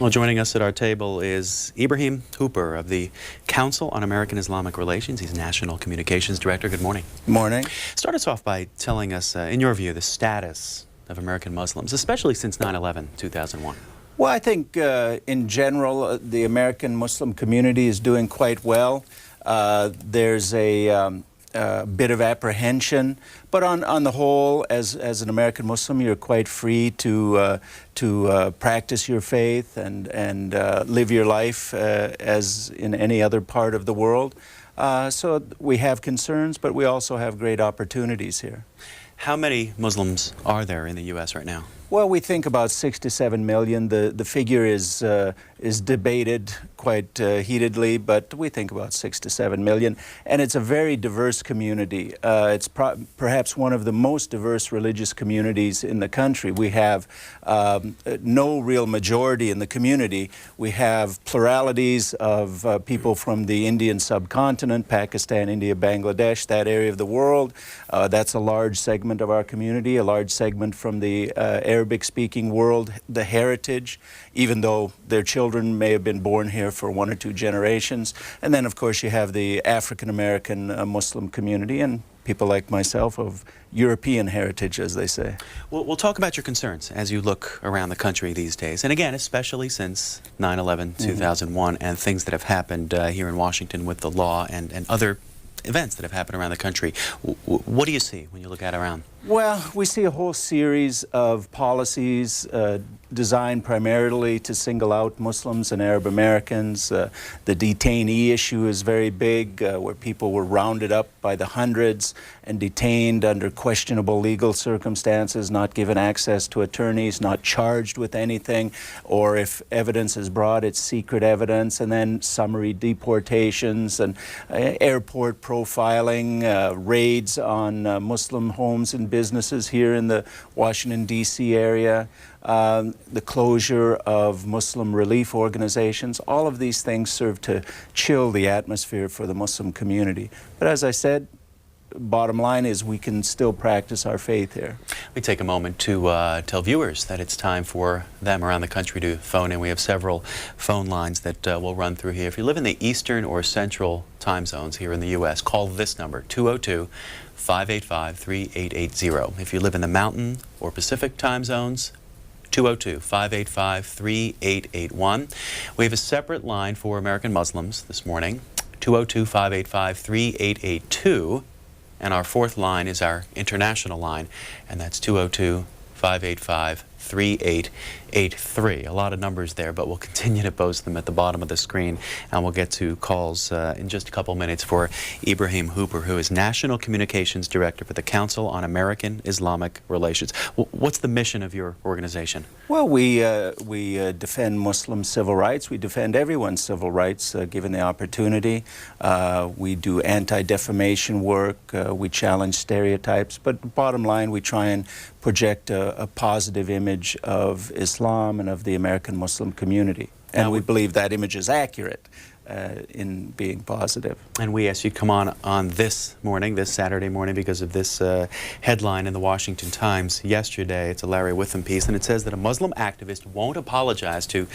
Well, joining us at our table is Ibrahim Hooper of the Council on American-Islamic Relations. He's National Communications Director. Good morning. Morning. Start us off by telling us, in your view, the status of American Muslims, especially since 9/11/2001. Well, I think in general, the American Muslim community is doing quite well. There's a bit of apprehension, but on the whole, as an American Muslim, you're quite free to practice your faith and live your life as in any other part of the world. So we have concerns, but we also have great opportunities here. How many Muslims are there in the U.S. right now? Well, we think about 6 to 7 million. The figure is debated quite heatedly, but we think about 6 to 7 million. And it's a very diverse community. It's perhaps one of the most diverse religious communities in the country. We have no real majority in the community. We have pluralities of people from the Indian subcontinent, Pakistan, India, Bangladesh, that area of the world. That's a large segment of our community, a large segment from the Arabic-speaking world, the heritage, even though their children may have been born here for 1 or 2 generations. And then, of course, you have the African-American Muslim community and people like myself of European heritage, as they say. Well, we'll talk about your concerns as you look around the country these days. And again, especially since 9/11/2001 and things that have happened here in Washington with the law and other events that have happened around the country. What do you see when you look at around? Well, we see a whole series of policies designed primarily to single out Muslims and Arab Americans. The detainee issue is very big, where people were rounded up by the hundreds and detained under questionable legal circumstances, not given access to attorneys, not charged with anything, or if evidence is brought, it's secret evidence, and then summary deportations and airport profiling, raids on Muslim homes and businesses here in the Washington, D.C. area, the closure of Muslim relief organizations. All of these things serve to chill the atmosphere for the Muslim community. But as I said, bottom line is we can still practice our faith here. We take a moment to tell viewers that it's time for them around the country to phone in. We have several phone lines that we'll run through here. If you live in the Eastern or Central time zones here in the U.S., call this number, 202-585-3880. If you live in the Mountain or Pacific time zones, 202-585-3881. We have a separate line for American Muslims this morning, 202-585-3882. And our fourth line is our international line, and that's 202-585-3883. A lot of numbers there, but we'll continue to post them at the bottom of the screen, and we'll get to calls in just a couple minutes for Ibrahim Hooper, who is National Communications Director for the Council on American-Islamic Relations. What's the mission of your organization? Well, we defend Muslim civil rights. We defend everyone's civil rights given the opportunity. We do anti-defamation work. We challenge stereotypes. But bottom line, we try and project a positive image of Islam and of the American Muslim community. And we believe that image is accurate in being positive. And we asked you to come on this morning, this Saturday morning, because of this headline in the Washington Times yesterday. It's a Larry Witham piece, and it says that a Muslim activist won't apologize to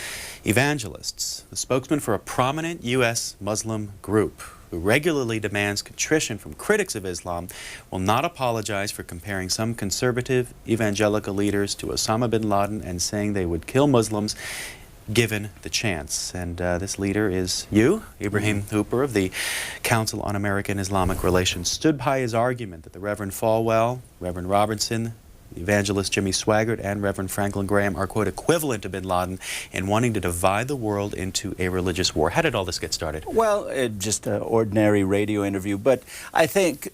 evangelists. The spokesman for a prominent U.S. Muslim group who regularly demands contrition from critics of Islam will not apologize for comparing some conservative evangelical leaders to Osama bin Laden and saying they would kill Muslims given the chance. And this leader is you, Ibrahim Hooper of the Council on American-Islamic Relations, stood by his argument that the Reverend Falwell, Reverend Robertson, evangelist Jimmy Swaggart, and Reverend Franklin Graham are, quote, equivalent to bin Laden in wanting to divide the world into a religious war. How did all this get started? Well, just an ordinary radio interview, but I think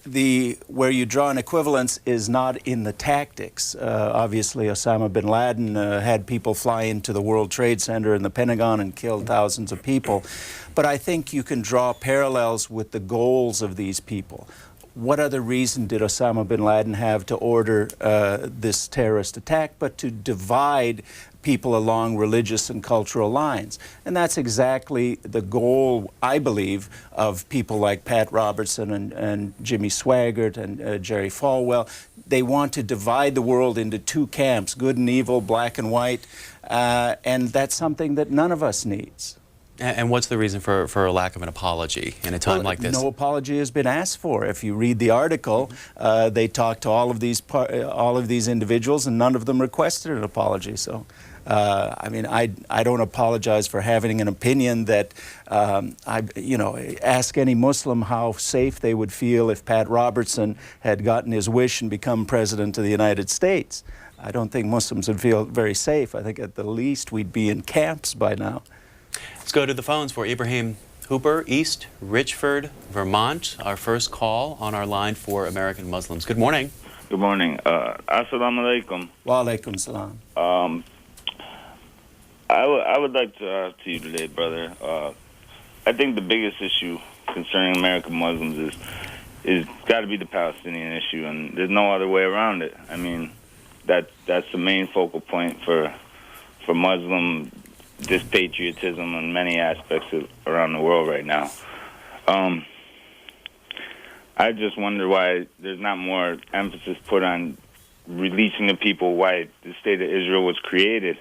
where you draw an equivalence is not in the tactics. Obviously, Osama bin Laden had people fly into the World Trade Center and the Pentagon and killed thousands of people. But I think you can draw parallels with the goals of these people. What other reason did Osama bin Laden have to order this terrorist attack but to divide people along religious and cultural lines? And that's exactly the goal, I believe, of people like Pat Robertson and Jimmy Swaggart and Jerry Falwell. they want to divide the world into two camps, good and evil, black and white, and that's something that none of us needs. And what's the reason for a lack of an apology in a time like this? No apology has been asked for. If you read the article, they talked to all of these individuals, and none of them requested an apology. So, I mean, I don't apologize for having an opinion that ask any Muslim how safe they would feel if Pat Robertson had gotten his wish and become president of the United States. I don't think Muslims would feel very safe. I think at the least we'd be in camps by now. Let's go to the phones for Ibrahim Hooper, East Richford, Vermont. Our first call on our line for American Muslims. Good morning. Good morning. Assalamu alaikum. Wa alaikum salam. I would like to ask to you today, brother. I think the biggest issue concerning American Muslims is got to be the Palestinian issue, and there's no other way around it. I mean, that's the main focal point for Muslim dispatriotism in many aspects around the world right now. I just wonder why there's not more emphasis put on releasing the people why the state of Israel was created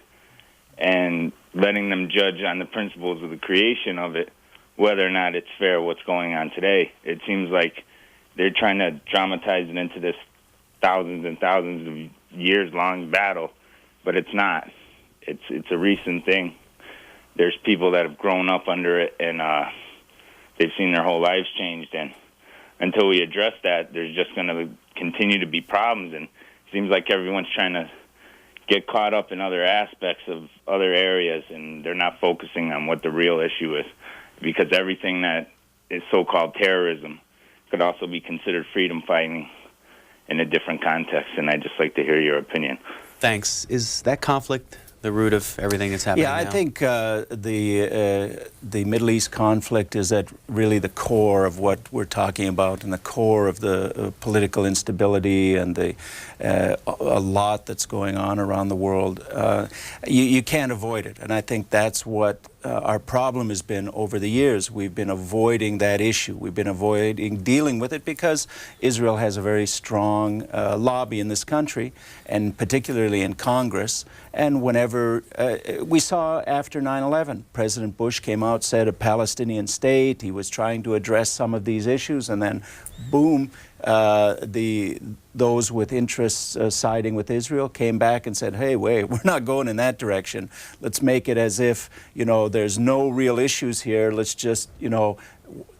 and letting them judge on the principles of the creation of it, whether or not it's fair what's going on today. It seems like they're trying to dramatize it into this thousands and thousands of years-long battle, but it's not. It's a recent thing. There's people that have grown up under it, and they've seen their whole lives changed. And until we address that, there's just going to continue to be problems. And it seems like everyone's trying to get caught up in other aspects of other areas, and they're not focusing on what the real issue is. Because everything that is so-called terrorism could also be considered freedom fighting in a different context. And I'd just like to hear your opinion. Thanks. Is that conflict the root of everything that's happening now? Yeah, I think the Middle East conflict is at really the core of what we're talking about, and the core of the political instability and a lot that's going on around the world. You can't avoid it, and I think that's what our problem has been over the years. We've been avoiding that issue. We've been avoiding dealing with it because Israel has a very strong lobby in this country, and particularly in Congress. And whenever we saw after 9/11, President Bush came out, said a Palestinian state. He was trying to address some of these issues, and then boom, those with interests siding with Israel came back and said, hey, wait, we're not going in that direction. Let's make it as if, there's no real issues here. Let's just,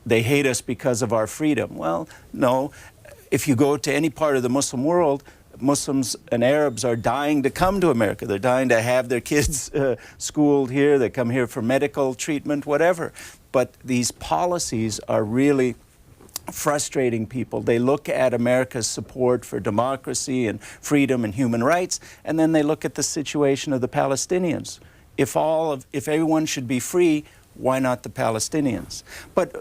they hate us because of our freedom. Well, no. If you go to any part of the Muslim world, Muslims and Arabs are dying to come to America. They're dying to have their kids schooled here. They come here for medical treatment, whatever. But these policies are really frustrating people. They look at America's support for democracy and freedom and human rights, and then they look at the situation of the Palestinians. If everyone should be free, why not the Palestinians? But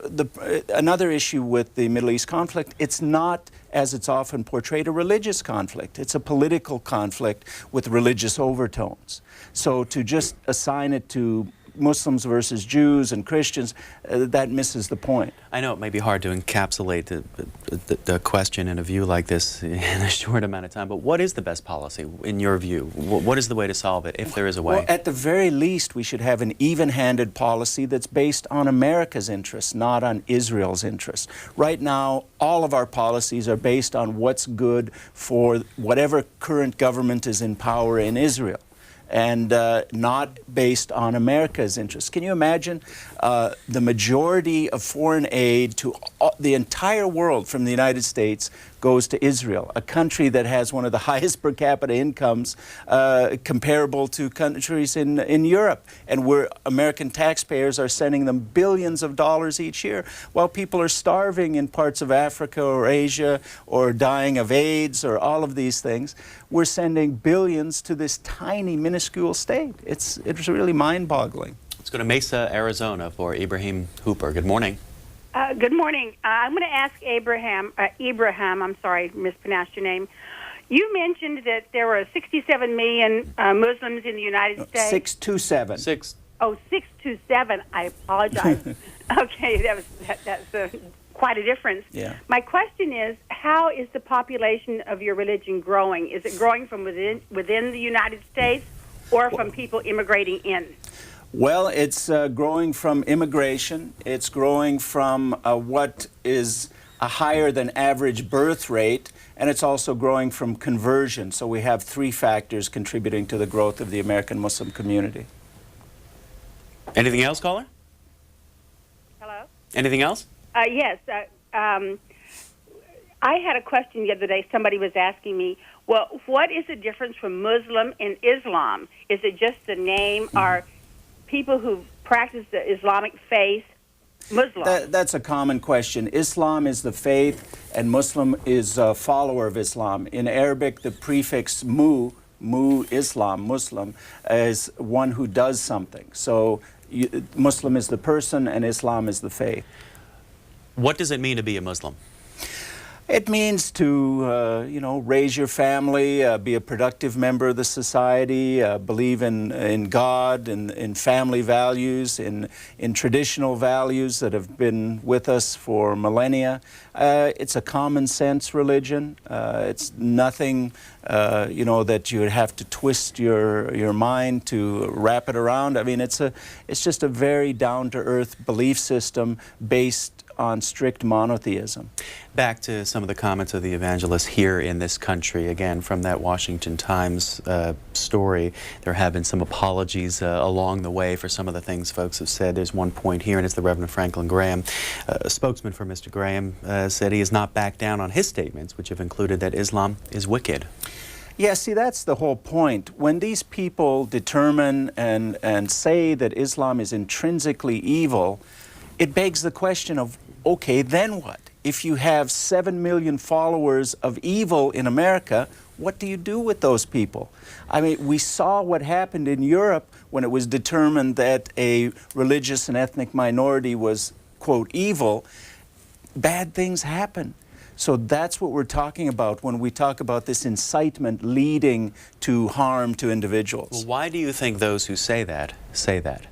another issue with the Middle East conflict, it's not, as it's often portrayed, a religious conflict. It's a political conflict with religious overtones. So to just assign it to Muslims versus Jews and Christians, that misses the point. I know it may be hard to encapsulate the question in a view like this in a short amount of time, but what is the best policy in your view? What is the way to solve it, if there is a way? Well, at the very least, we should have an even-handed policy that's based on America's interests, not on Israel's interests. Right now, all of our policies are based on what's good for whatever current government is in power in Israel, and not based on America's interests. Can you imagine the majority of foreign aid to the entire world from the United States goes to Israel, a country that has one of the highest per capita incomes comparable to countries in Europe, and where American taxpayers are sending them billions of dollars each year, while people are starving in parts of Africa or Asia or dying of AIDS or all of these things. We're sending billions to this tiny, minuscule state. It's really mind-boggling. Let's go to Mesa, Arizona for Ibrahim Hooper. Good morning. Good morning. I'm going to ask Ibrahim, I'm sorry, mispronounced your name. You mentioned that there were 67 million Muslims in the United States. 627. 627. I apologize. Okay, that's quite a difference. Yeah. My question is, how is the population of your religion growing? Is it growing from within the United States or from people immigrating in? Well, it's growing from immigration. It's growing from what is a higher than average birth rate, and it's also growing from conversion. So we have three factors contributing to the growth of the American Muslim community. Anything else, caller? Hello? Anything else? Yes. I had a question the other day. Somebody was asking me, well, what is the difference from Muslim and Islam? Is it just the name? Are people who practice the Islamic faith Muslim? That's a common question. Islam is the faith, and Muslim is a follower of Islam. In Arabic, the prefix mu, Islam, Muslim, is one who does something. So Muslim is the person, and Islam is the faith. What does it mean to be a Muslim? It means to, raise your family, be a productive member of the society, believe in God, in family values, in traditional values that have been with us for millennia. It's a common sense religion. It's nothing, that you would have to twist your mind to wrap it around. I mean, it's just a very down-to-earth belief system based on strict monotheism. Back to some of the comments of the evangelist here in this country. Again, from that Washington Times story, there have been some apologies along the way for some of the things folks have said. There's one point here, and it's the Reverend Franklin Graham. A spokesman for Mr. Graham said he has not backed down on his statements, which have included that Islam is wicked. Yeah, see, that's the whole point. When these people determine and say that Islam is intrinsically evil, it begs the question of, okay, then what? If you have 7 million followers of evil in America, what do you do with those people? I mean, we saw what happened in Europe when it was determined that a religious and ethnic minority was, quote, evil. Bad things happen. So that's what we're talking about when we talk about this incitement leading to harm to individuals. Well, why do you think those who say that say that?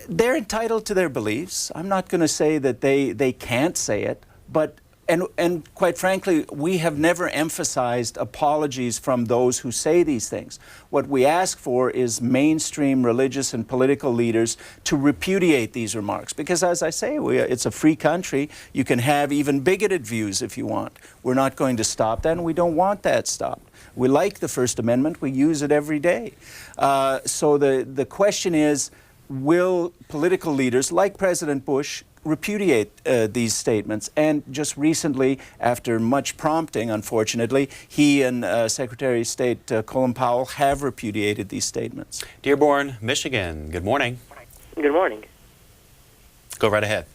They're entitled to their beliefs. I'm not going to say that they can't say it, but and quite frankly, we have never emphasized apologies from those who say these things. What we ask for is mainstream religious and political leaders to repudiate these remarks, because as I say, it's a free country. You can have even bigoted views if you want. We're not going to stop that, and we don't want that stopped. We like the First Amendment. We use it every day. So the question is, will political leaders like President Bush repudiate these statements? And just recently, after much prompting, unfortunately, he and Secretary of State Colin Powell have repudiated these statements. Dearborn, Michigan, good morning. Good morning. Go right ahead.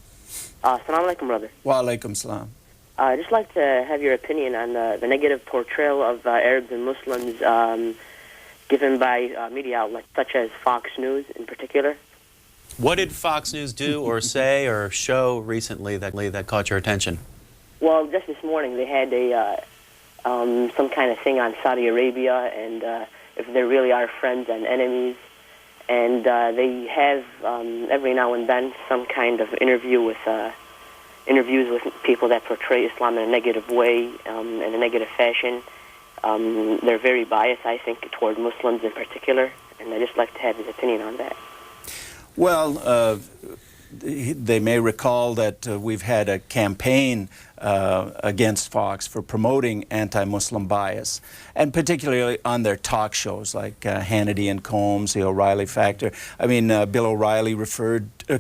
Assalamu alaikum, brother. Wa alaikum salam. I'd just like to have your opinion on the negative portrayal of Arabs and Muslims given by media outlets such as Fox News in particular. What did Fox News do or say or show recently that caught your attention? Well, just this morning they had some kind of thing on Saudi Arabia and if there really are friends and enemies. And they have every now and then some kind of interviews with people that portray Islam in a negative way, in a negative fashion. They're very biased, I think, toward Muslims in particular, and I'd just like to have his opinion on that. Well, they may recall that we've had a campaign against Fox for promoting anti-Muslim bias, and particularly on their talk shows like Hannity and Combs, the O'Reilly Factor. I mean, Bill O'Reilly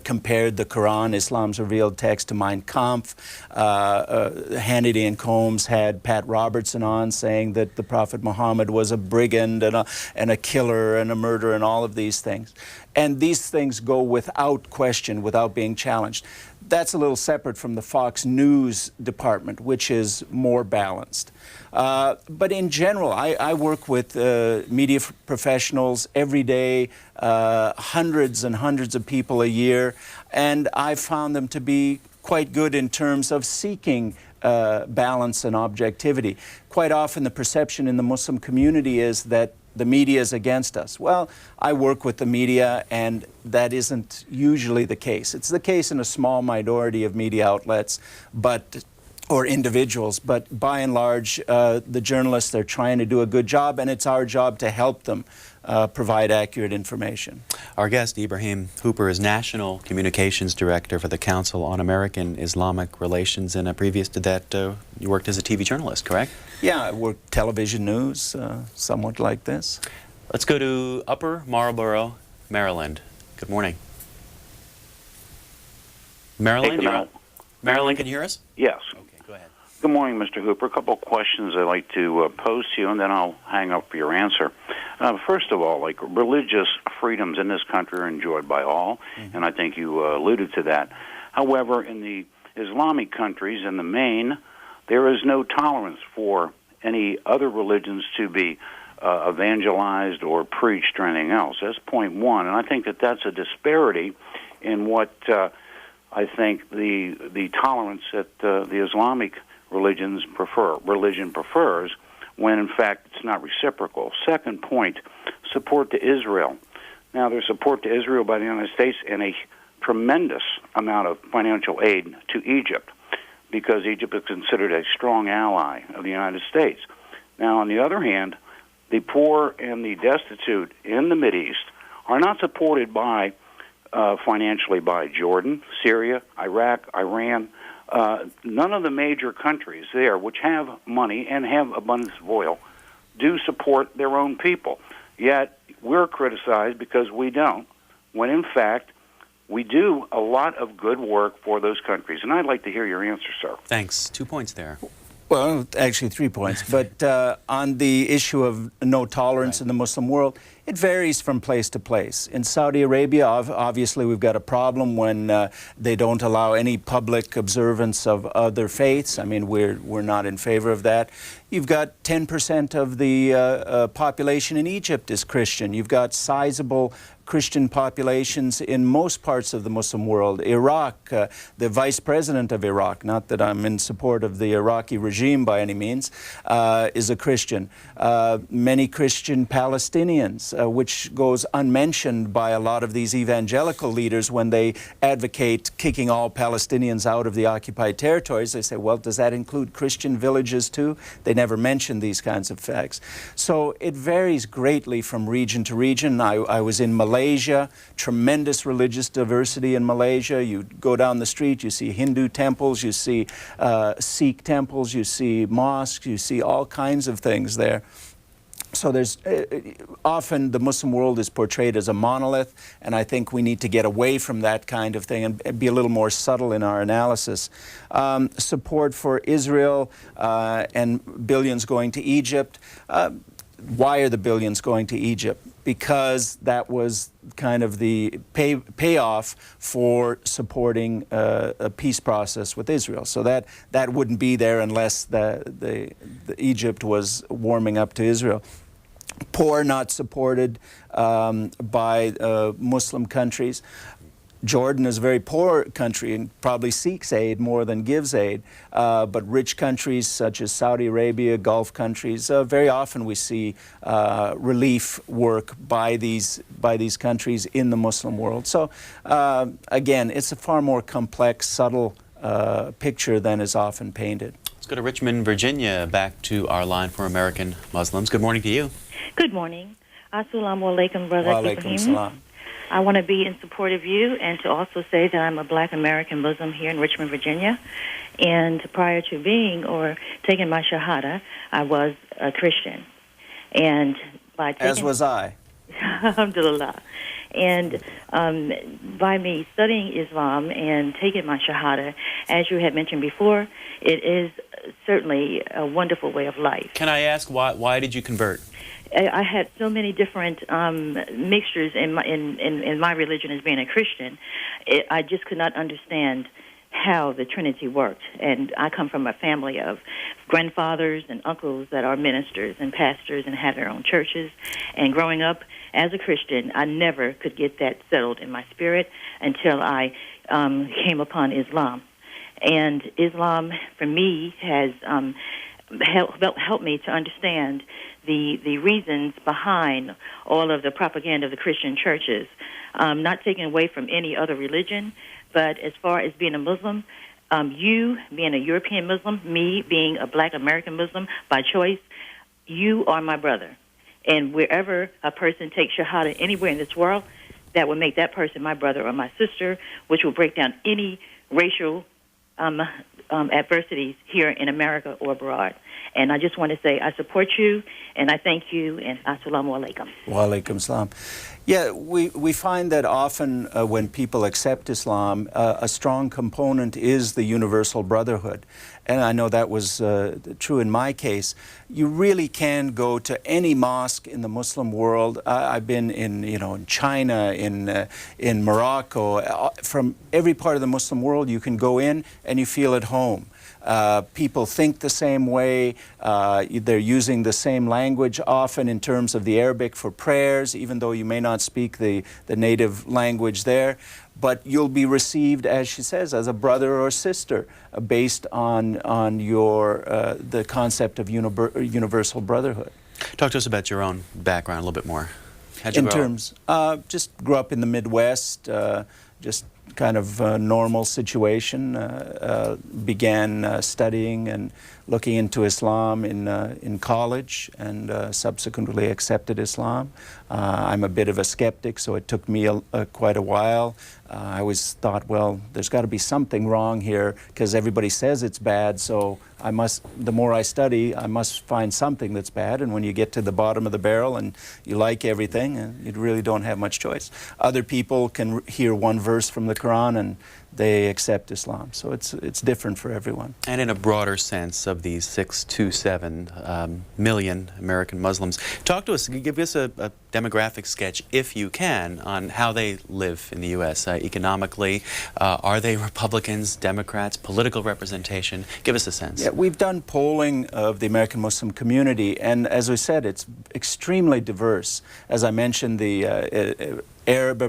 compared the Quran, Islam's revealed text, to Mein Kampf. Hannity and Combs had Pat Robertson on saying that the Prophet Muhammad was a brigand and a killer and a murderer and all of these things. And these things go without question, without being challenged. That's a little separate from the Fox News department, which is more balanced. But in general, I work with media professionals every day, hundreds and hundreds of people a year, and I've found them to be quite good in terms of seeking balance and objectivity. Quite often the perception in the Muslim community is that the media is against us. Well, I work with the media, and that isn't usually the case. It's the case in a small minority of media outlets, or individuals, but by and large, the journalists, they're trying to do a good job, and it's our job to help them provide accurate information. Our guest, Ibrahim Hooper, is National Communications Director for the Council on American-Islamic Relations, and previous to that, you worked as a TV journalist, correct? Yeah, I worked television news, somewhat like this. Let's go to Upper Marlboro, Maryland. Good morning. Maryland, you're up. Maryland, can you hear us? Yes. Okay, go ahead. Good morning, Mr. Hooper. A couple of questions I'd like to pose to you, and then I'll hang up for your answer. First of all, like religious freedoms in this country are enjoyed by all, and I think you alluded to that. However, in the Islamic countries, in the main, there is no tolerance for any other religions to be evangelized or preached or anything else. That's point one, and I think that that's a disparity in what I think the tolerance that the Islamic religion prefers, when in fact it's not reciprocal. Second point, support to Israel. Now, there's support to Israel by the United States and a tremendous amount of financial aid to Egypt, because Egypt is considered a strong ally of the United States. Now, on the other hand, the poor and the destitute in the Mideast are not supported by financially by Jordan, Syria, Iraq, Iran. None of the major countries there, which have money and have abundance of oil, do support their own people. Yet we're criticized because we don't, when in fact we do a lot of good work for those countries. And I'd like to hear your answer, sir. Thanks. 2 points there. Well, actually 3 points. But on the issue of no tolerance in the Muslim world, it varies from place to place. In Saudi Arabia, obviously we've got a problem when they don't allow any public observance of other faiths. I mean, we're not in favor of that. You've got 10% of the population in Egypt is Christian. You've got sizable Christian populations in most parts of the Muslim world. Iraq, the vice president of Iraq, not that I'm in support of the Iraqi regime by any means, is a Christian. Many Christian Palestinians, which goes unmentioned by a lot of these evangelical leaders when they advocate kicking all Palestinians out of the occupied territories. They say, well, does that include Christian villages too? They never mention these kinds of facts. So it varies greatly from region to region. I was in Malaysia, tremendous religious diversity in Malaysia. You go down the street, you see Hindu temples, you see Sikh temples, you see mosques, you see all kinds of things there. So there's often the Muslim world is portrayed as a monolith, and I think we need to get away from that kind of thing and be a little more subtle in our analysis. Support for Israel and billions going to Egypt. Why are the billions going to Egypt? Because that was kind of the payoff for supporting a peace process with Israel. So that wouldn't be there unless the Egypt was warming up to Israel. Poor, not supported by Muslim countries. Jordan is a very poor country and probably seeks aid more than gives aid. But rich countries such as Saudi Arabia, Gulf countries, very often we see relief work by these countries in the Muslim world. So again, it's a far more complex, subtle picture than is often painted. Let's go to Richmond, Virginia, back to our line for American Muslims. Good morning to you. Good morning. Assalamu alaikum, Brother Wa alaikum Ibrahim. salam. I want to be in support of you and to also say that I'm a black American Muslim here in Richmond, Virginia. And prior to being or taking my Shahada, I was a Christian. And by taking, As was I. Alhamdulillah. And by me studying Islam and taking my Shahada, as you had mentioned before, it is certainly a wonderful way of life. Can I ask why did you convert? I had so many different mixtures in my religion as being a Christian. I just could not understand how the Trinity worked. And I come from a family of grandfathers and uncles that are ministers and pastors and have their own churches. And growing up as a Christian, I never could get that settled in my spirit until I came upon Islam. And Islam, for me, has help me to understand the reasons behind all of the propaganda of the Christian churches. Not taking away from any other religion, but as far as being a Muslim, you being a European Muslim, me being a Black American Muslim by choice, you are my brother. And wherever a person takes Shahada anywhere in this world, that will make that person my brother or my sister, which will break down any racial adversities here in America or abroad. And I just want to say I support you, and I thank you, and assalamu alaikum. Wa alaikum salam. Yeah, we find that often when people accept Islam, a strong component is the universal brotherhood. And I know that was true in my case. You really can go to any mosque in the Muslim world. I've been in China, in Morocco, from every part of the Muslim world. You can go in and you feel at home. People think the same way. They're using the same language often in terms of the Arabic for prayers, even though you may not speak the native language there. But you'll be received, as she says, as a brother or sister, based on your the concept of universal brotherhood. Talk to us about your own background a little bit more. How'd you In grow up? terms, just grew up in the Midwest, just kind of normal situation. Began studying and looking into Islam in college, and subsequently accepted Islam. I'm a bit of a skeptic, so it took me quite a while. I always thought, well, there's got to be something wrong here because everybody says it's bad, so the more I study, I must find something that's bad. And when you get to the bottom of the barrel and you like everything, you really don't have much choice. Other people can hear one verse from the Quran and they accept Islam. So it's different for everyone. And in a broader sense of these 6 to 7 million American Muslims, talk to us, give us a demographic sketch, if you can, on how they live in the U.S. Economically. Are they Republicans, Democrats, political representation? Give us a sense. Yeah, we've done polling of the American Muslim community, and as we said, it's extremely diverse. As I mentioned, the Arab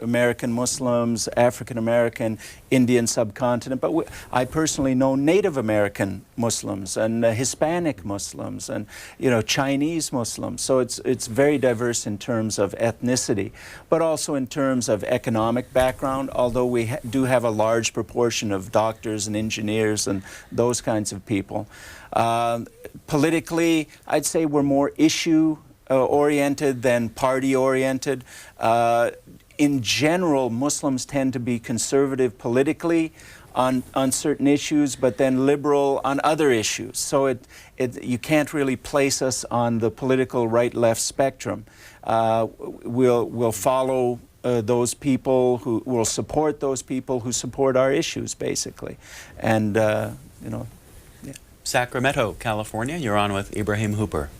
American Muslims, African American, Indian subcontinent, but I personally know Native American Muslims and Hispanic Muslims and Chinese Muslims. So it's very diverse in terms of ethnicity, but also in terms of economic background, although we do have a large proportion of doctors and engineers and those kinds of people. Politically, I'd say we're more issue oriented than party oriented. In general, Muslims tend to be conservative politically on certain issues, but then liberal on other issues. So you can't really place us on the political right-left spectrum. We'll follow those people who will support those people who support our issues, basically. And yeah. Sacramento, California. You're on with Ibrahim Hooper.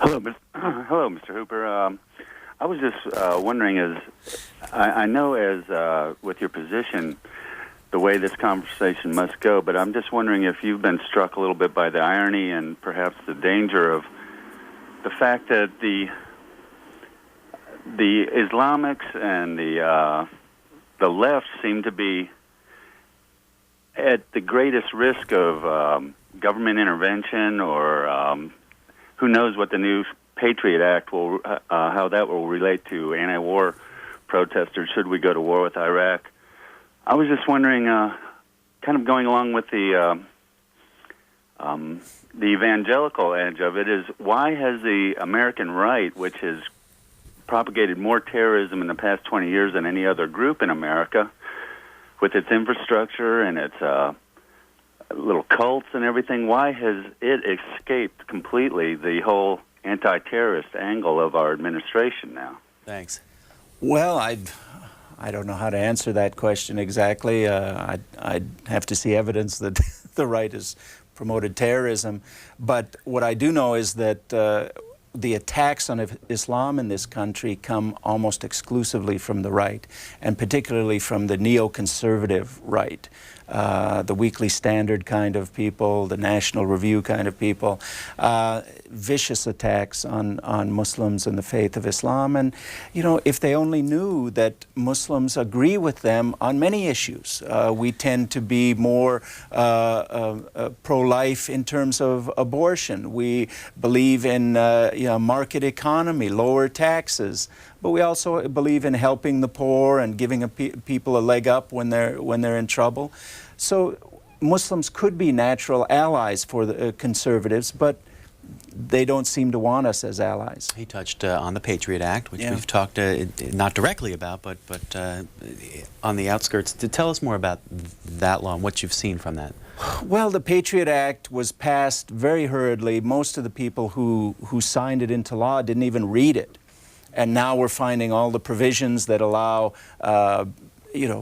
Hello, Mr. Hooper. I was just wondering, I know as with your position, the way this conversation must go, but I'm just wondering if you've been struck a little bit by the irony and perhaps the danger of the fact that the Islamics and the left seem to be at the greatest risk of government intervention, or who knows what the new Patriot Act will, how that will relate to anti-war protesters should we go to war with Iraq. I was just wondering, kind of going along with the evangelical edge of it, is why has the American right, which has propagated more terrorism in the past 20 years than any other group in America, with its infrastructure and its little cults and everything, why has it escaped completely the whole anti-terrorist angle of our administration now? Thanks. Well, I don't know how to answer that question exactly. I'd have to see evidence that the right has promoted terrorism. But what I do know is that the attacks on Islam in this country come almost exclusively from the right, and particularly from the neoconservative right. the Weekly Standard kind of people, the National Review kind of people, vicious attacks on Muslims and the faith of Islam. And, if they only knew that Muslims agree with them on many issues. We tend to be more pro-life in terms of abortion. We believe in market economy, lower taxes. But we also believe in helping the poor and giving people a leg up when they're in trouble. So Muslims could be natural allies for the conservatives, but they don't seem to want us as allies. He touched on the Patriot Act, which we've talked not directly about, but on the outskirts. To tell us more about that law and what you've seen from that. Well, the Patriot Act was passed very hurriedly. Most of the people who signed it into law didn't even read it. And now we're finding all the provisions that allow,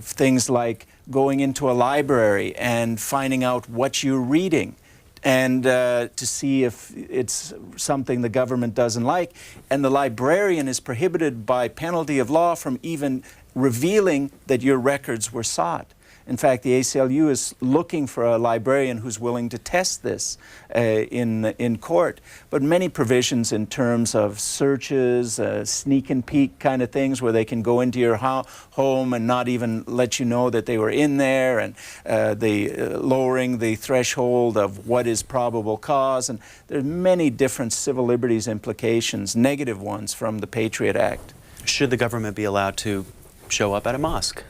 things like going into a library and finding out what you're reading, and to see if it's something the government doesn't like. And the librarian is prohibited by penalty of law from even revealing that your records were sought. In fact, the ACLU is looking for a librarian who's willing to test this in court. But many provisions in terms of searches, sneak and peek kind of things where they can go into your home and not even let you know that they were in there, and lowering the threshold of what is probable cause. And there's many different civil liberties implications, negative ones, from the Patriot Act. Should the government be allowed to show up at a mosque?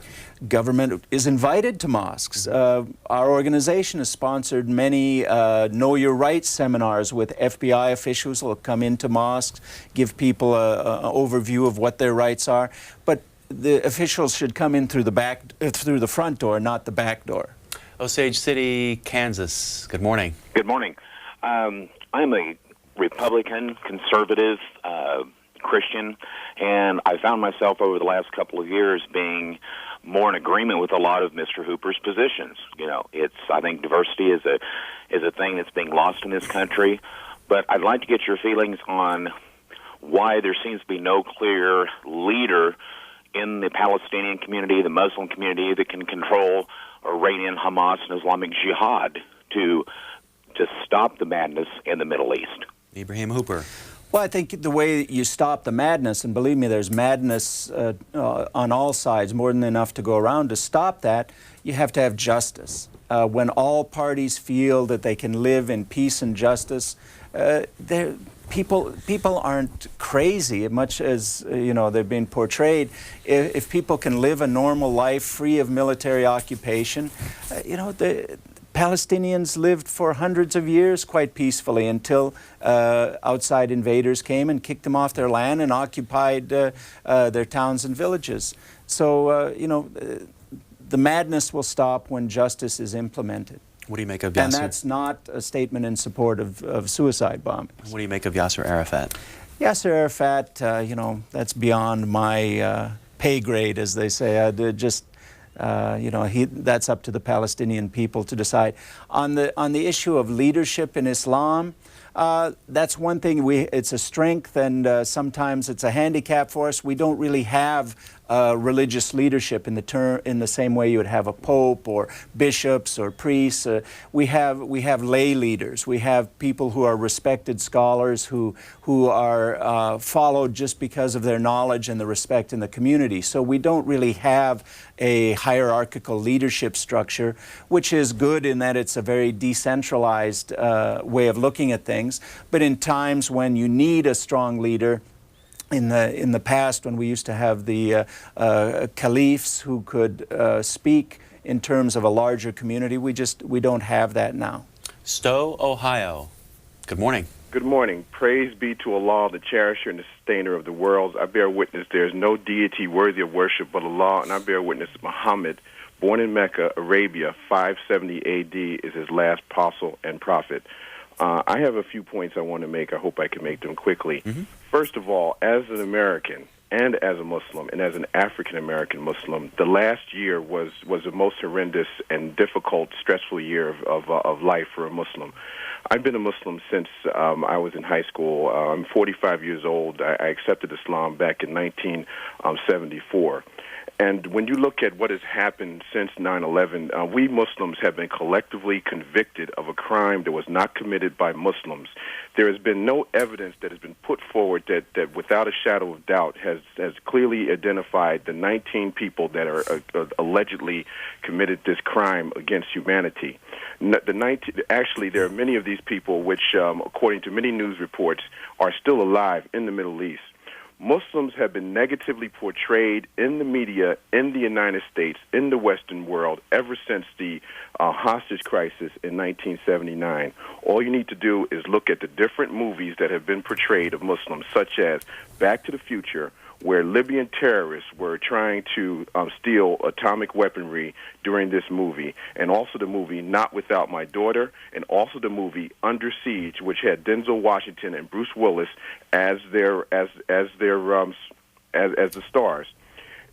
Government is invited to mosques. Our organization has sponsored many Know Your Rights seminars with FBI officials who will come into mosques, give people an overview of what their rights are. But the officials should come in through the front door, not the back door. Osage City, Kansas. Good morning. Good morning. I'm a Republican, conservative, Christian, and I found myself over the last couple of years being more in agreement with a lot of Mr. Hooper's positions. I think diversity is a thing that's being lost in this country. But I'd like to get your feelings on why there seems to be no clear leader in the Palestinian community, the Muslim community, that can control or rein in Hamas and Islamic Jihad to stop the madness in the Middle East. Ibrahim Hooper. Well, I think the way you stop the madness, and believe me, there's madness on all sides, more than enough to go around. To stop that, you have to have justice. When all parties feel that they can live in peace and justice, people aren't crazy, much as they've been portrayed. If people can live a normal life free of military occupation, the Palestinians lived for hundreds of years quite peacefully until outside invaders came and kicked them off their land and occupied their towns and villages. So, the madness will stop when justice is implemented. What do you make of Yasser? And that's not a statement in support of suicide bombings. What do you make of Yasser Arafat? Yasser Arafat, that's beyond my pay grade, as they say. That's up to the Palestinian people to decide. On the issue of leadership in Islam, that's one thing. It's a strength, and sometimes it's a handicap for us. We don't really have religious leadership in the same way you would have a pope or bishops or priests. We have lay leaders. We have people who are respected scholars who are followed just because of their knowledge and the respect in the community. So we don't really have a hierarchical leadership structure, which is good in that it's a very decentralized way of looking at things. But in times when you need a strong leader, in the past, when we used to have the caliphs who could speak in terms of a larger community, we don't have that now. Stowe, Ohio. Good morning. Good morning. Praise be to Allah, the cherisher and the sustainer of the worlds. I bear witness there is no deity worthy of worship but Allah, and I bear witness Muhammad, born in Mecca, Arabia, 570 A.D., is his last apostle and prophet. I have a few points I want to make. I hope I can make them quickly. Mm-hmm. First of all, as an American, and as a Muslim and as an African-American Muslim, the last year was the most horrendous and difficult, stressful year of life for a Muslim. I've been a Muslim since I was in high school. I'm 45 years old. I accepted Islam back in 1974. And when you look at what has happened since 9/11, we Muslims have been collectively convicted of a crime that was not committed by Muslims. There has been no evidence that has been put forward that without a shadow of doubt, has clearly identified the 19 people that are allegedly committed this crime against humanity. Actually, there are many of these people which, according to many news reports, are still alive in the Middle East. Muslims have been negatively portrayed in the media in the United States, in the Western world, ever since the hostage crisis in 1979. All you need to do is look at the different movies that have been portrayed of Muslims, such as Back to the Future, where Libyan terrorists were trying to steal atomic weaponry during this movie, and also the movie Not Without My Daughter, and also the movie Under Siege, which had Denzel Washington and Bruce Willis as the stars.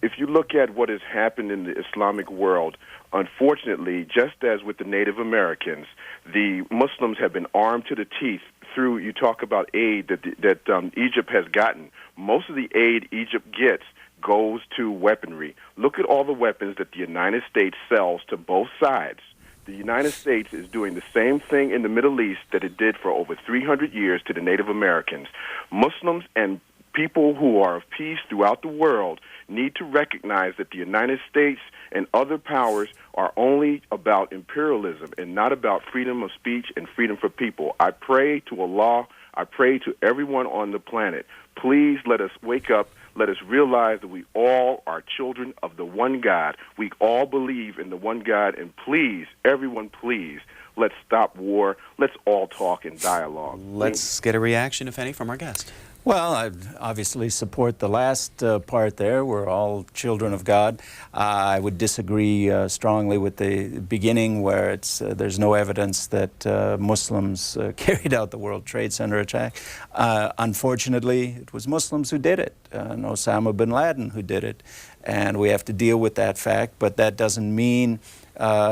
If you look at what has happened in the Islamic world, unfortunately, just as with the Native Americans, the Muslims have been armed to the teeth through, you talk about aid that Egypt has gotten. Most of the aid Egypt gets goes to weaponry. Look at all the weapons that the United States sells to both sides. The United States is doing the same thing in the Middle East that it did for over 300 years to the Native Americans. Muslims and people who are of peace throughout the world need to recognize that the United States and other powers are only about imperialism and not about freedom of speech and freedom for people. I pray to Allah, I pray to everyone on the planet, please let us wake up. Let us realize that we all are children of the one God. We all believe in the one God, and please, everyone, please, let's stop war. Let's all talk and dialogue. Let's get a reaction, if any, from our guest. Well, I obviously support the last part there. We're all children of God. I would disagree strongly with the beginning, where there's no evidence that Muslims carried out the World Trade Center attack. Unfortunately, it was Muslims who did it, and Osama bin Laden who did it. And we have to deal with that fact, but that doesn't mean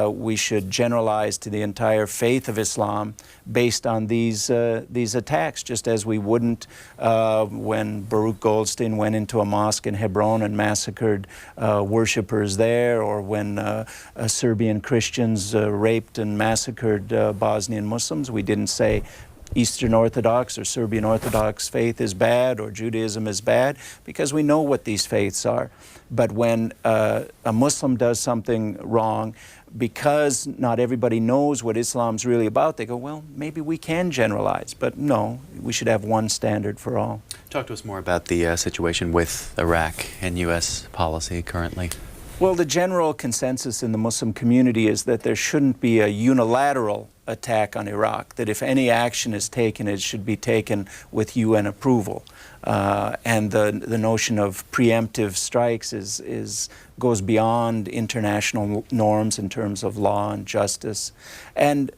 we should generalize to the entire faith of Islam based on these attacks, just as we wouldn't when Baruch Goldstein went into a mosque in Hebron and massacred worshippers there, or when Serbian Christians raped and massacred Bosnian Muslims. We didn't say Eastern Orthodox or Serbian Orthodox faith is bad or Judaism is bad, because we know what these faiths are. But when a Muslim does something wrong, because not everybody knows what Islam's really about, they go, well, maybe we can generalize. But no, we should have one standard for all. Talk to us more about the situation with Iraq and U.S. policy currently. Well, the general consensus in the Muslim community is that there shouldn't be a unilateral attack on Iraq, that if any action is taken, it should be taken with UN approval. And the notion of preemptive strikes goes beyond international norms in terms of law and justice. And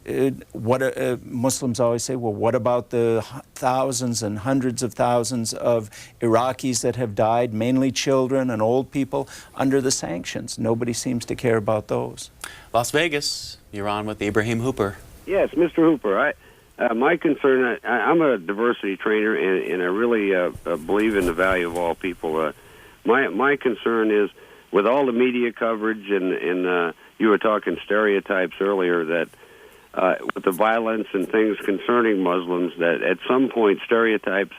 Muslims always say, well, what about the thousands and hundreds of thousands of Iraqis that have died, mainly children and old people, under the sanctions? Nobody seems to care about those. Las Vegas, you're on with Ibrahim Hooper. Yes, Mr. Hooper. My concern, I'm a diversity trainer, and I really believe in the value of all people. My concern is, with all the media coverage, and you were talking stereotypes earlier, that with the violence and things concerning Muslims, that at some point stereotypes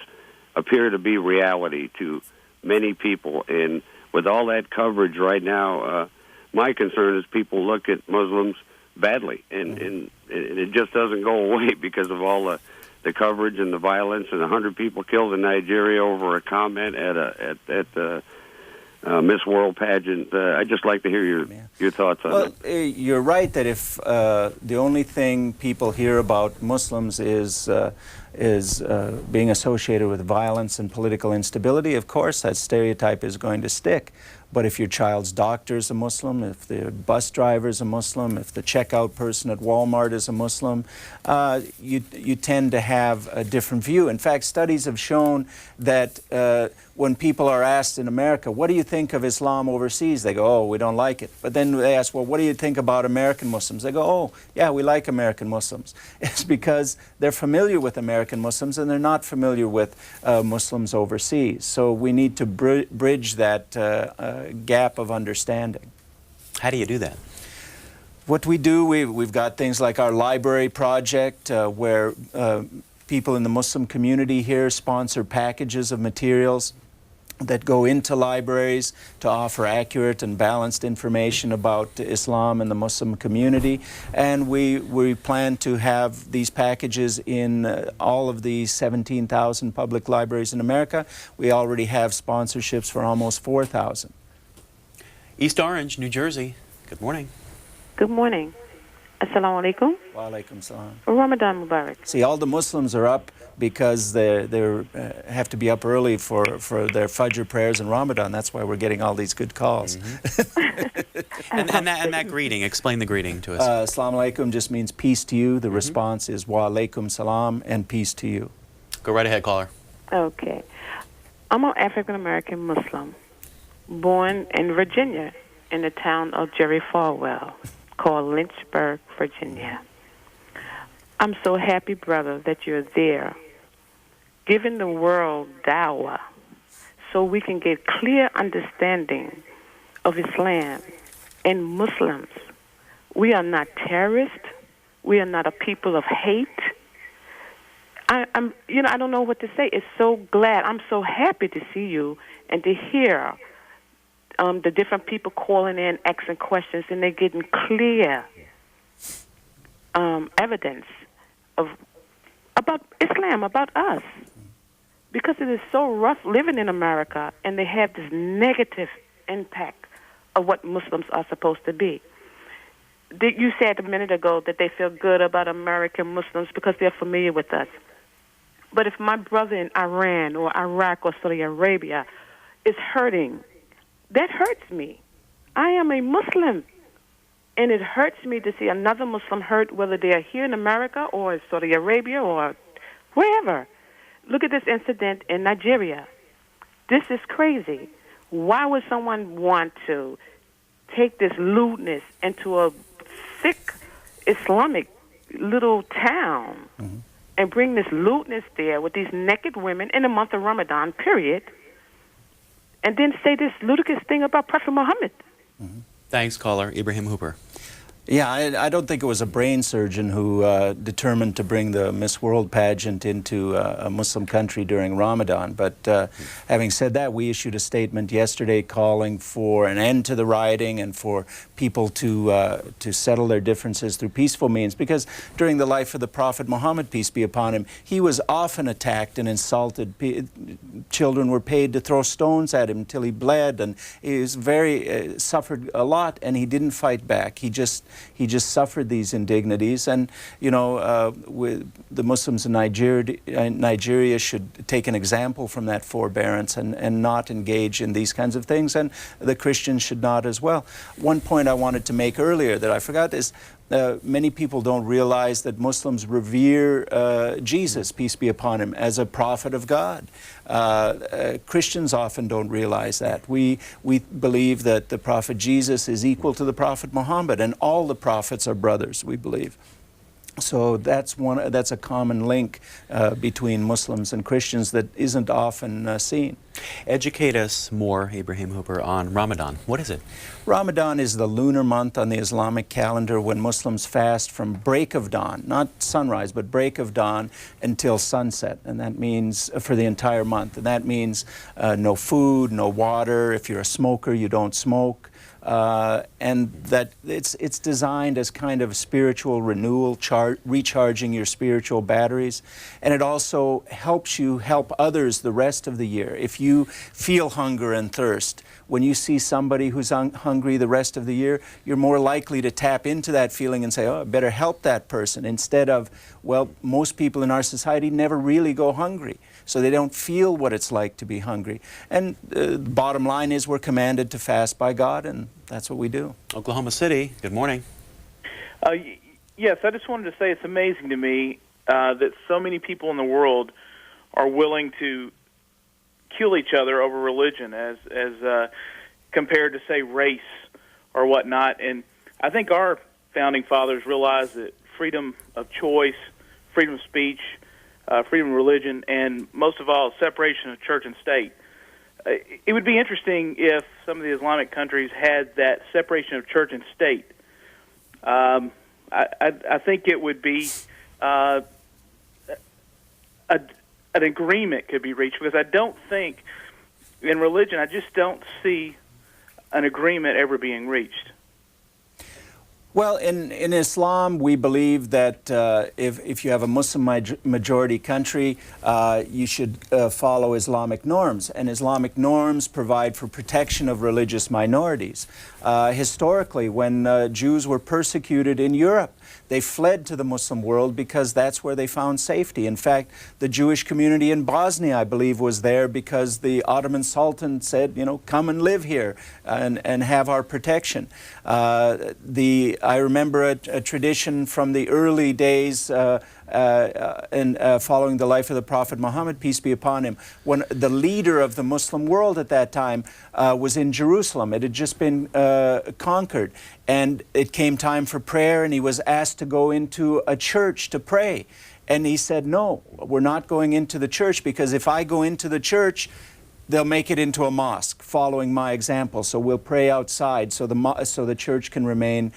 appear to be reality to many people. And with all that coverage right now, my concern is people look at Muslims badly, and it just doesn't go away because of all the coverage and the violence, and 100 people killed in Nigeria over a comment at the Miss World pageant. I'd just like to hear your thoughts on that. You're right that if the only thing people hear about Muslims is being associated with violence and political instability, of course that stereotype is going to stick. But if your child's doctor is a Muslim, if the bus driver is a Muslim, if the checkout person at Walmart is a Muslim, you tend to have a different view. In fact, studies have shown that when people are asked in America, what do you think of Islam overseas? They go, oh, we don't like it. But then they ask, well, what do you think about American Muslims? They go, oh, yeah, we like American Muslims. It's because they're familiar with American Muslims and they're not familiar with Muslims overseas. So we need to bridge that gap of understanding. How do you do that? What we do, we've got things like our library project where people in the Muslim community here sponsor packages of materials that go into libraries to offer accurate and balanced information about Islam and the Muslim community. And we plan to have these packages in all of the 17,000 public libraries in America. We already have sponsorships for almost 4,000. East Orange, New Jersey. Good morning. Good morning. Assalamu alaikum. Wa alaikum salam. Ramadan Mubarak. See, all the Muslims are up because they have to be up early for their Fajr prayers in Ramadan. That's why we're getting all these good calls. And that greeting, explain the greeting to us. Assalamu alaikum just means peace to you. The response is wa alaikum salam and peace to you. Go right ahead, caller. Okay. I'm an African-American Muslim, born in Virginia, in the town of Jerry Falwell, called Lynchburg, Virginia. I'm so happy, brother, that you're there, giving the world dawah so we can get clear understanding of Islam and Muslims. We are not terrorists. We are not a people of hate. I don't know what to say. It's so glad. I'm so happy to see you and to hear the different people calling in, asking questions, and they're getting clear evidence about Islam, about us. Because it is so rough living in America, and they have this negative impact of what Muslims are supposed to be. You said a minute ago that they feel good about American Muslims because they're familiar with us. But if my brother in Iran or Iraq or Saudi Arabia is hurting, that hurts me. I am a Muslim, and it hurts me to see another Muslim hurt, whether they are here in America or in Saudi Arabia or wherever. Look at this incident in Nigeria. This is crazy. Why would someone want to take this lewdness into a thick Islamic little town and bring this lewdness there with these naked women in the month of Ramadan, period, and then say this ludicrous thing about Prophet Muhammad? Thanks, caller. Ibrahim Hooper. Yeah, I don't think it was a brain surgeon who determined to bring the Miss World pageant into a Muslim country during Ramadan. But having said that, we issued a statement yesterday calling for an end to the rioting and for people to settle their differences through peaceful means. Because during the life of the Prophet Muhammad, peace be upon him, he was often attacked and insulted. Children were paid to throw stones at him until he bled, and he was suffered a lot, and he didn't fight back. He just suffered these indignities, and the Muslims in Nigeria should take an example from that forbearance and not engage in these kinds of things, and the Christians should not as well. One point I wanted to make earlier that I forgot is many people don't realize that Muslims revere Jesus, peace be upon him, as a prophet of God. Christians often don't realize that. We believe that the prophet Jesus is equal to the prophet Muhammad, and all the prophets are brothers, we believe. So that's a common link between Muslims and Christians that isn't often seen. Educate us more, Ibrahim Hooper, on Ramadan. What is it? Ramadan is the lunar month on the Islamic calendar when Muslims fast from break of dawn, not sunrise, but break of dawn until sunset, and that means for the entire month. And that means no food, no water. If you're a smoker, you don't smoke. And that it's designed as kind of spiritual renewal, recharging your spiritual batteries, and it also helps you help others the rest of the year. If you feel hunger and thirst, when you see somebody who's hungry the rest of the year, you're more likely to tap into that feeling and say, oh, I better help that person, instead of, well, most people in our society never really go hungry, so they don't feel what it's like to be hungry. And bottom line is we're commanded to fast by God, and that's what we do. Oklahoma City, good morning. Yes, I just wanted to say it's amazing to me that so many people in the world are willing to kill each other over religion as compared to, say, race or whatnot. And I think our founding fathers realized that freedom of choice, freedom of speech, freedom of religion, and most of all, separation of church and state. It would be interesting if some of the Islamic countries had that separation of church and state. I think it would be an agreement could be reached, because I don't think in religion, I just don't see an agreement ever being reached. Well, in Islam, we believe that if you have a Muslim majority country, you should follow Islamic norms. And Islamic norms provide for protection of religious minorities. Historically, when Jews were persecuted in Europe, they fled to the Muslim world because that's where they found safety. In fact, the Jewish community in Bosnia, I believe, was there because the Ottoman Sultan said, you know, come and live here and have our protection. I remember a tradition from the early days following the life of the Prophet Muhammad, peace be upon him, when the leader of the Muslim world at that time was in Jerusalem. It had just been conquered, and it came time for prayer, and he was asked to go into a church to pray. And he said, no, we're not going into the church, because if I go into the church, they'll make it into a mosque, following my example. So we'll pray outside, so the church can remain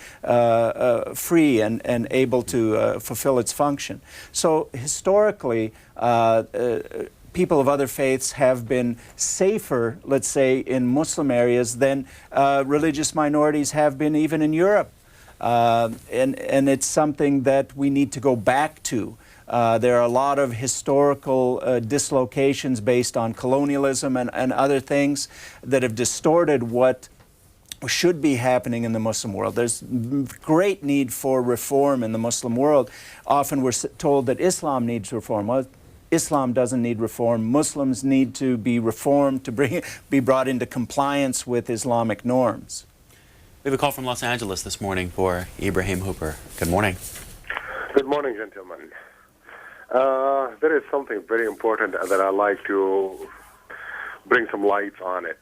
free and able to fulfill its function. So historically, people of other faiths have been safer, let's say, in Muslim areas than religious minorities have been even in Europe. And it's something that we need to go back to. There are a lot of historical dislocations based on colonialism and other things that have distorted what should be happening in the Muslim world. There's great need for reform in the Muslim world. Often we're told that Islam needs reform. Well, Islam doesn't need reform. Muslims need to be reformed to be brought into compliance with Islamic norms. We have a call from Los Angeles this morning for Ibrahim Hooper. Good morning. Good morning, gentlemen. There is something very important that I'd like to bring some light on it.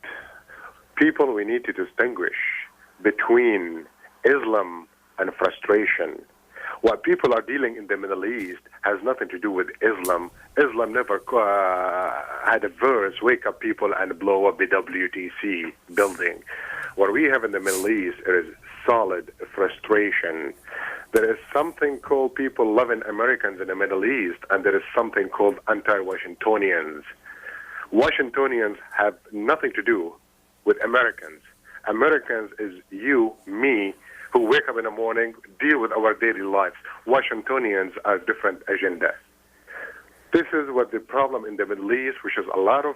People, we need to distinguish between Islam and frustration. What people are dealing in the Middle East has nothing to do with Islam. Islam never had a verse, wake up people and blow up the WTC building. What we have in the Middle East is solid frustration. There is something called people loving Americans in the Middle East, and there is something called anti-Washingtonians. Washingtonians have nothing to do with Americans. Americans is you, me, who wake up in the morning, deal with our daily lives. Washingtonians are different agenda. This is what the problem in the Middle East, which is a lot of,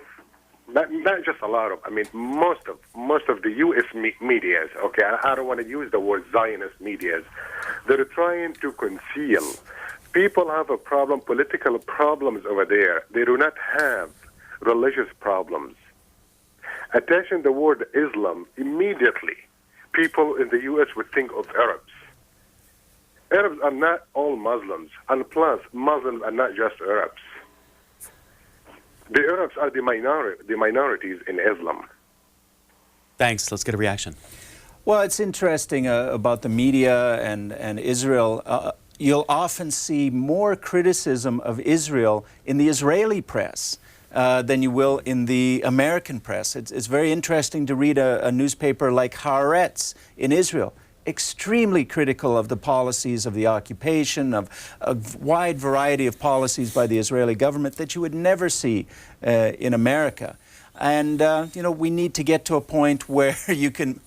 not just a lot of, I mean, most of the U.S. medias, okay, I don't want to use the word Zionist medias. They're trying to conceal. People have a problem, political problems over there. They do not have religious problems. Attaching the word Islam, immediately, people in the U.S. would think of Arabs. Arabs are not all Muslims, and plus, Muslims are not just Arabs. The Arabs are the minorities in Islam. Thanks. Let's get a reaction. Well, it's interesting about the media and Israel. You'll often see more criticism of Israel in the Israeli press than you will in the American press. It's very interesting to read a newspaper like Haaretz in Israel, extremely critical of the policies of the occupation, of a wide variety of policies by the Israeli government that you would never see in America. And you know, we need to get to a point where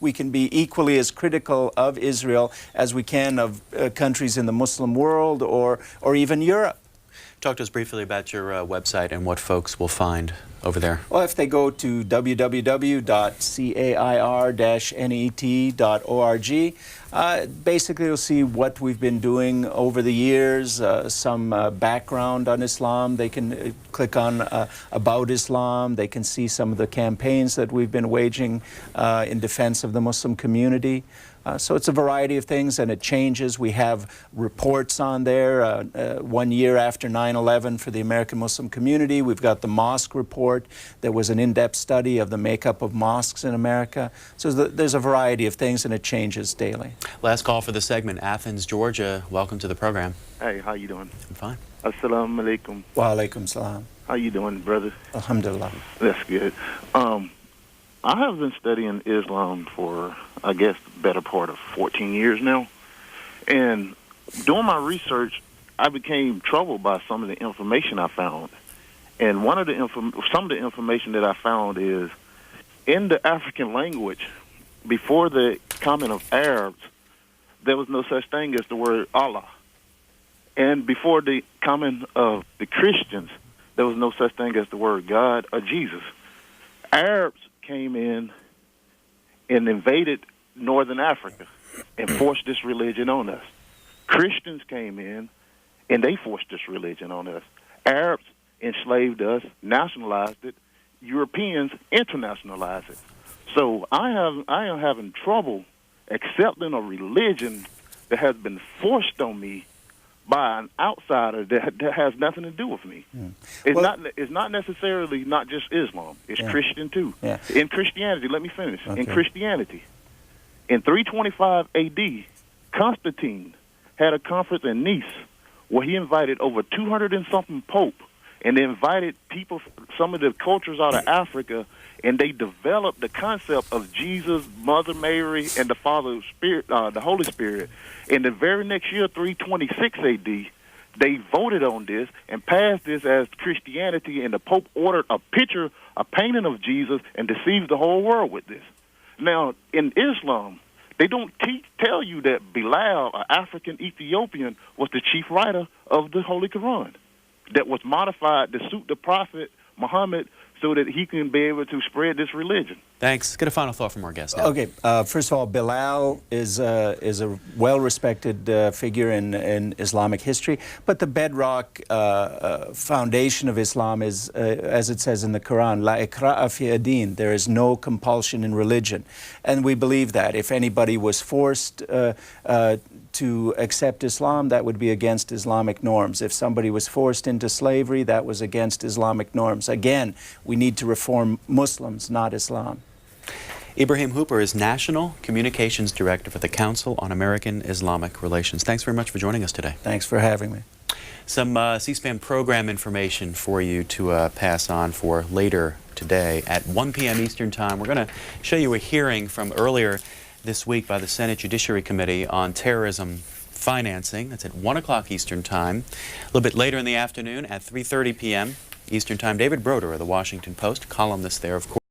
we can be equally as critical of Israel as we can of countries in the Muslim world or even Europe. Talk to us briefly about your website and what folks will find over there? Well, if they go to www.cair-net.org, basically you'll see what we've been doing over the years, some background on Islam. They can click on About Islam. They can see some of the campaigns that we've been waging in defense of the Muslim community. So it's a variety of things, and it changes. We have reports on there 1 year after 9/11 for the American Muslim community. We've got the mosque report. There was an in-depth study of the makeup of mosques in America. So there's a variety of things, and it changes daily. Last call for the segment. Athens, Georgia. Welcome to the program. Hey, how you doing? I'm fine. Assalamu alaikum. Wa alaikum salam. How you doing, brother? Alhamdulillah. That's good. I have been studying Islam for, I guess, the better part of 14 years now. And doing my research, I became troubled by some of the information I found. And some of the information that I found is, in the African language, before the coming of Arabs, there was no such thing as the word Allah. And before the coming of the Christians, there was no such thing as the word God or Jesus. Arabs came in and invaded northern Africa and forced this religion on us. Christians came in and they forced this religion on us. Arabs enslaved us, nationalized it. Europeans internationalized it. So I am having trouble accepting a religion that has been forced on me by an outsider that has nothing to do with me. It's not necessarily not just Islam. It's Christian too. Yeah. In Christianity, let me finish. Okay. In Christianity, in 325 A.D., Constantine had a conference in Nice where he invited over 200 and something pope, and they invited people, some of the cultures out of Africa, and they developed the concept of Jesus, Mother Mary, and the Father Spirit, the Holy Spirit. In the very next year, 326 A.D., they voted on this and passed this as Christianity, and the Pope ordered a painting of Jesus, and deceived the whole world with this. Now, in Islam, they don't tell you that Bilal, an African Ethiopian, was the chief writer of the Holy Quran that was modified to suit the Prophet Muhammad so that he can be able to spread this religion. Thanks. Get a final thought from our guest now. Okay. First of all, Bilal is a well-respected figure in Islamic history, but the bedrock foundation of Islam is, as it says in the Quran, La ikra'a fi ad-din. There is no compulsion in religion, and we believe that. If anybody was forced to accept Islam, that would be against Islamic norms. If somebody was forced into slavery, that was against Islamic norms. Again, we need to reform Muslims, not Islam. Ibrahim Hooper is National Communications Director for the Council on American-Islamic Relations. Thanks very much for joining us today. Thanks for having me. Some C-SPAN program information for you to pass on for later today. At 1 p.m. Eastern Time, we're going to show you a hearing from earlier this week by the Senate Judiciary Committee on terrorism financing. That's at 1 o'clock Eastern Time. A little bit later in the afternoon at 3:30 p.m. Eastern Time, David Broder of the Washington Post, columnist there, of course.